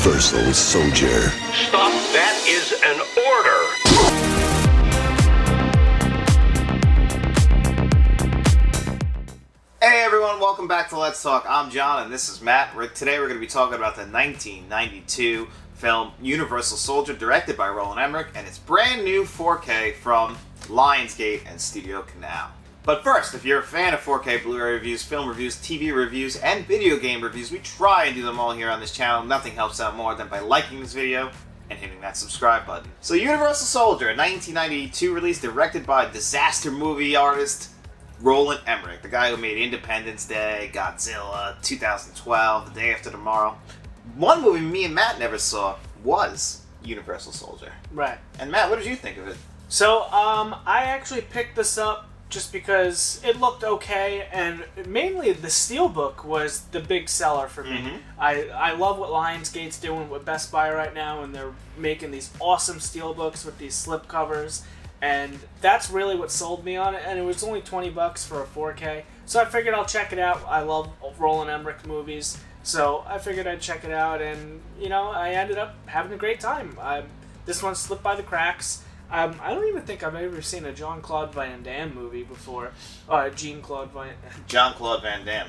Universal Soldier. Stop, that is an order. Hey everyone, welcome back to Let's Talk. I'm John and this is Matt. Today we're going to be talking about the 1992 film Universal Soldier, directed by Roland Emmerich, and its brand new 4K from Lionsgate and Studio Canal. But first, if you're a fan of 4K Blu-ray reviews, film reviews, TV reviews, and video game reviews, we try and do them all here on this channel. Nothing helps out more than by liking this video and hitting that subscribe button. So Universal Soldier, a 1992 release directed by disaster movie artist Roland Emmerich, the guy who made Independence Day, Godzilla, 2012, The Day After Tomorrow. One movie me and Matt never saw was Universal Soldier. Right. And Matt, what did you think of it? So, I actually picked this up just because it looked okay, and mainly the Steelbook was the big seller for me. Mm-hmm. I love what Lionsgate's doing with Best Buy right now, and they're making these awesome Steelbooks with these slipcovers, and that's really what sold me on it, and it was only $20 for a 4K, so I figured I'll check it out. I love Roland Emmerich movies, so I figured I'd check it out, and, you know, I ended up having a great time. This one slipped by the cracks. I don't even think I've ever seen a Jean-Claude Van Damme movie before. Jean-Claude Van Damme.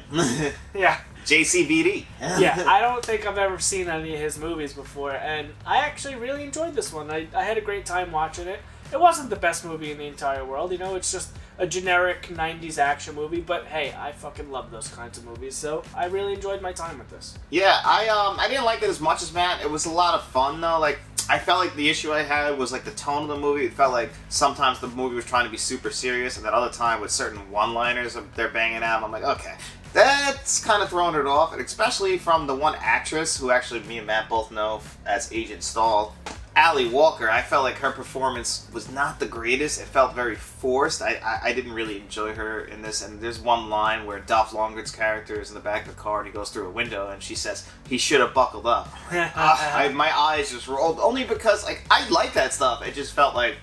Yeah. JCVD. Yeah, I don't think I've ever seen any of his movies before, and I actually really enjoyed this one. I had a great time watching it. It wasn't the best movie in the entire world, you know, it's just a generic 90s action movie, but hey, I fucking love those kinds of movies, so I really enjoyed my time with this. Yeah, I didn't like it as much as Matt. It was a lot of fun, though. Like, I felt like the issue I had was, like, the tone of the movie. It felt like sometimes the movie was trying to be super serious, and that other time with certain one-liners they're banging out, I'm like, okay, that's kind of throwing it off, and especially from the one actress who actually me and Matt both know as Agent Stahl, Ali Walker. I felt like her performance was not the greatest. It felt very forced. I didn't really enjoy her in this, and there's one line where Dolph Lundgren's character is in the back of the car and he goes through a window and she says, "He should have buckled up." My eyes just rolled, only because like I like that stuff. It just felt like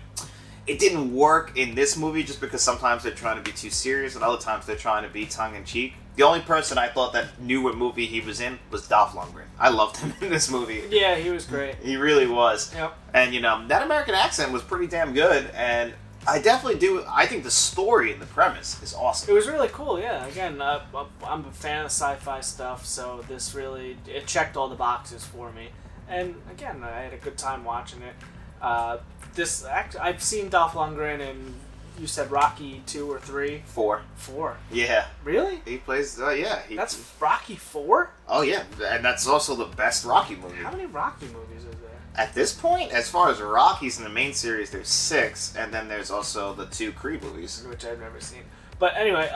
it didn't work in this movie just because sometimes they're trying to be too serious and other times they're trying to be tongue-in-cheek. The only person I thought that knew what movie he was in was Dolph Lundgren. I loved him in this movie. Yeah, he was great. He really was. Yep. And, you know, that American accent was pretty damn good, and I definitely do. I think the story and the premise is awesome. It was really cool, yeah. Again, I'm a fan of sci-fi stuff, so this really, it checked all the boxes for me. And again, I had a good time watching it. I've seen Dolph Lundgren in, you said Rocky 2 or 3? 4. 4. Yeah. Really? He plays, yeah. That's Rocky 4? Oh, yeah. And that's also the best Rocky movie. How many Rocky movies is there? At this point, as far as Rockies in the main series, there's 6, and then there's also the 2 Creed movies. Which I've never seen. But anyway,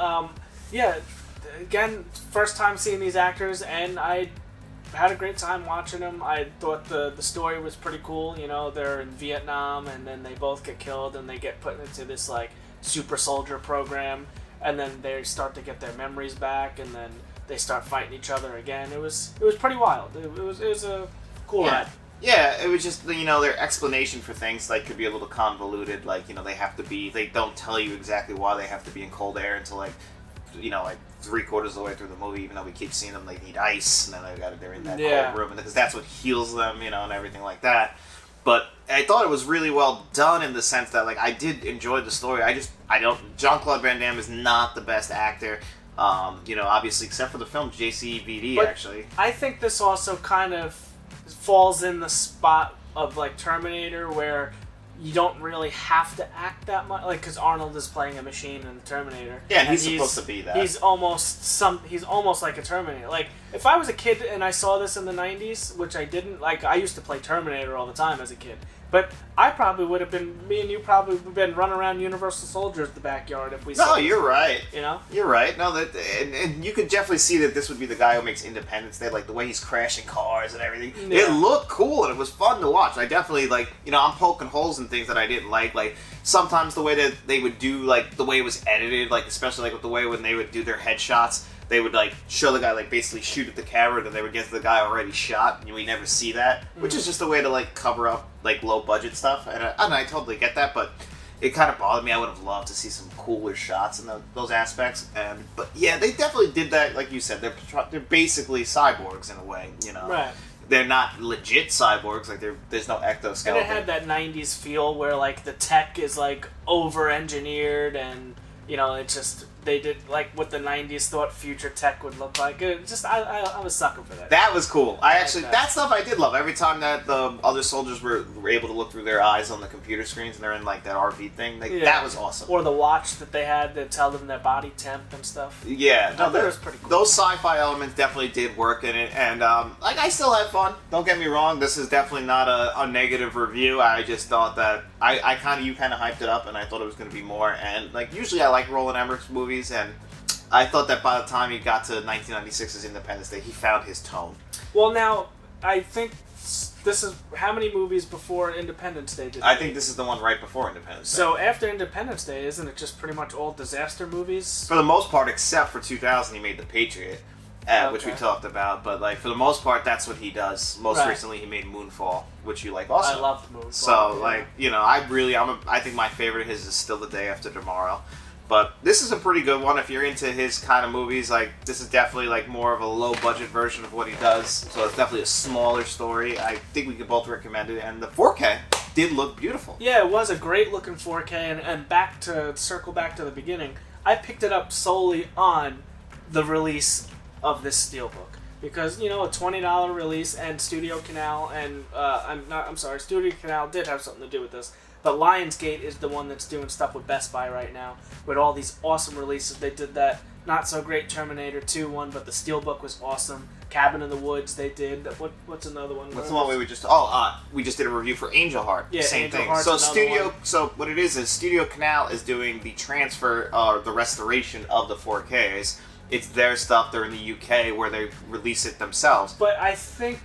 yeah, again, first time seeing these actors, and I had a great time watching them. I thought the story was pretty cool. You know, they're in Vietnam, and then they both get killed, and they get put into this, like, super soldier program, and then they start to get their memories back, and then they start fighting each other again. It was pretty wild. It was a cool ride. Yeah, it was just, you know, their explanation for things, like, could be a little convoluted. Like, you know, they don't tell you exactly why they have to be in cold air until, like, you know, like, 3/4 of the way through the movie, even though we keep seeing them, they need ice, and then they're in that cold room, because that's what heals them, you know, and everything like that. But I thought it was really well done in the sense that, like, I did enjoy the story. Jean-Claude Van Damme is not the best actor, you know, obviously, except for the film JCVD, but actually. I think this also kind of falls in the spot of, like, Terminator, where you don't really have to act that much, like, because Arnold is playing a machine in Terminator. Yeah, and he's supposed to be that. He's almost like a Terminator. Like, if I was a kid and I saw this in the 90s, which I didn't, like, I used to play Terminator all the time as a kid, but I probably would have been, me and you probably would have been running around Universal Soldier in the backyard if we saw this. You're right. You know? You're right. No, and you could definitely see that this would be the guy who makes Independence Day, like the way he's crashing cars and everything. Yeah. It looked cool and it was fun to watch. I definitely, like, you know, I'm poking holes in things that I didn't like sometimes the way that they would do, like, the way it was edited, like, especially, like, with the way when they would do their headshots, they would, like, show the guy, like, basically shoot at the camera, then they would get to the guy already shot, and we never see that, which is just a way to, like, cover up, like, low-budget stuff, and I totally get that, but it kind of bothered me. I would have loved to see some cooler shots in those aspects, but, yeah, they definitely did that, like you said, they're basically cyborgs in a way, you know? Right. they're not legit cyborgs. Like there's no exoskeleton. And it had that '90s feel where like the tech is like over-engineered, and it's just they did like what the '90s thought future tech would look like. It just I'm a sucker for that. That was cool. I actually that. that stuff I did love. Every time that the other soldiers were able to look through their eyes on the computer screens and they're in like that RV thing, that was awesome. Or the watch that they had that tell them their body temp and stuff. Yeah, that was pretty cool. Those sci-fi elements definitely did work in it, and like I still had fun. Don't get me wrong. This is definitely not a negative review. I just thought that you kind of hyped it up, and I thought it was going to be more. And like usually, I like Roland Emmerich's movies, and I thought that by the time he got to 1996's Independence Day, he found his tone. Well, now I think this is how many movies before Independence Day did? I think this is the one right before Independence Day. So after Independence Day, isn't it just pretty much all disaster movies? For the most part, except for 2000, he made The Patriot, which we talked about. But like for the most part, that's what he does. Most recently, he made Moonfall, which you like also. I loved Moonfall. So I think my favorite of his is still The Day After Tomorrow. But this is a pretty good one if you're into his kind of movies. Like this is definitely like more of a low budget version of what he does. So it's definitely a smaller story. I think we could both recommend it. And the 4K did look beautiful. Yeah, it was a great looking 4K. And circle back to the beginning, I picked it up solely on the release of this Steelbook. Because, a $20 release, and Studio Canal Studio Canal did have something to do with this. But Lionsgate is the one that's doing stuff with Best Buy right now, with all these awesome releases. They did that not-so-great Terminator 2 one, but the Steelbook was awesome. Cabin in the Woods, they did. What's another one? What's the one we just... we just did a review for Angel Heart. Yeah, Same Angel thing. Heart's So what it is Studio Canal is doing the transfer, or the restoration of the 4Ks. It's their stuff. They're in the UK where they release it themselves. But I think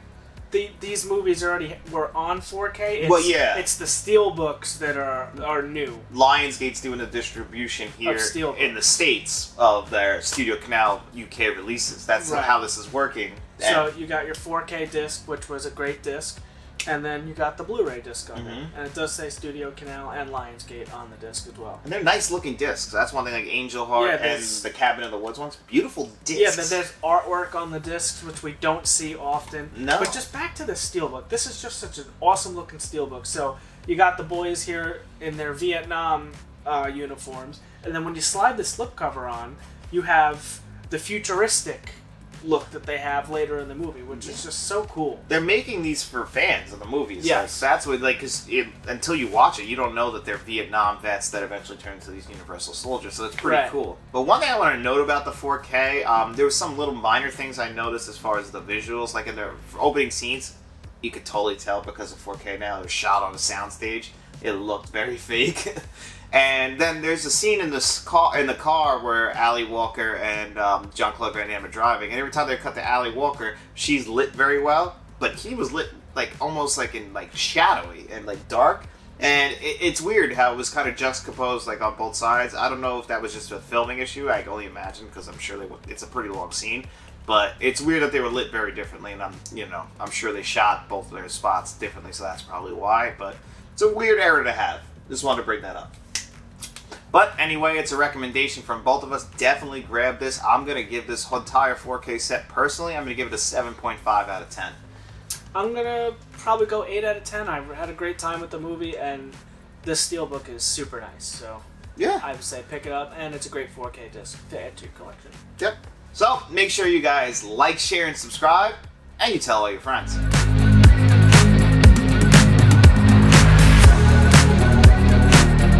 these movies already were on 4K. It's the Steelbooks that are new. Lionsgate's doing the distribution here in the States of their Studio Canal UK releases. That's how this is working. So you got your 4K disc, which was a great disc, and then you got the Blu-ray disc on it. And it does say Studio Canal and Lionsgate on the disc as well. And they're nice looking discs. That's one thing, like Angel Heart and the Cabin in the Woods ones. Beautiful discs. Yeah, but there's artwork on the discs, which we don't see often. No. But just back to the Steelbook. This is just such an awesome looking Steelbook. So you got the boys here in their Vietnam uniforms, and then when you slide the slipcover on, you have the futuristic look that they have later in the movie, which is just so cool. They're making these for fans of the movies. Yes. Like, that's what, because until you watch it, you don't know that they're Vietnam vets that eventually turn into these Universal Soldiers, so it's pretty cool. But one thing I want to note about the 4K, there was some little minor things I noticed as far as the visuals, like in the opening scenes, you could totally tell because of 4K now, it was shot on a soundstage. It looked very fake. And then there's a scene in the car where Ali Walker and jean-claude Van Damme are driving, and every time they cut to Ali Walker, she's lit very well, but he was lit like almost like in like shadowy and like dark. And it's weird how it was kind of juxtaposed like on both sides. I don't know if that was just a filming issue. I can only imagine because I'm sure it's a pretty long scene. But it's weird that they were lit very differently, and I'm sure they shot both of their spots differently, so that's probably why. But it's a weird error to have. Just wanted to bring that up. But anyway, it's a recommendation from both of us. Definitely grab this. I'm going to give this entire 4K set, personally, I'm going to give it a 7.5 out of 10. I'm going to probably go 8 out of 10. I had a great time with the movie, and this Steelbook is super nice. So yeah, I would say pick it up, and it's a great 4K disc to add to your collection. Yep. So make sure you guys like, share, and subscribe, and you tell all your friends.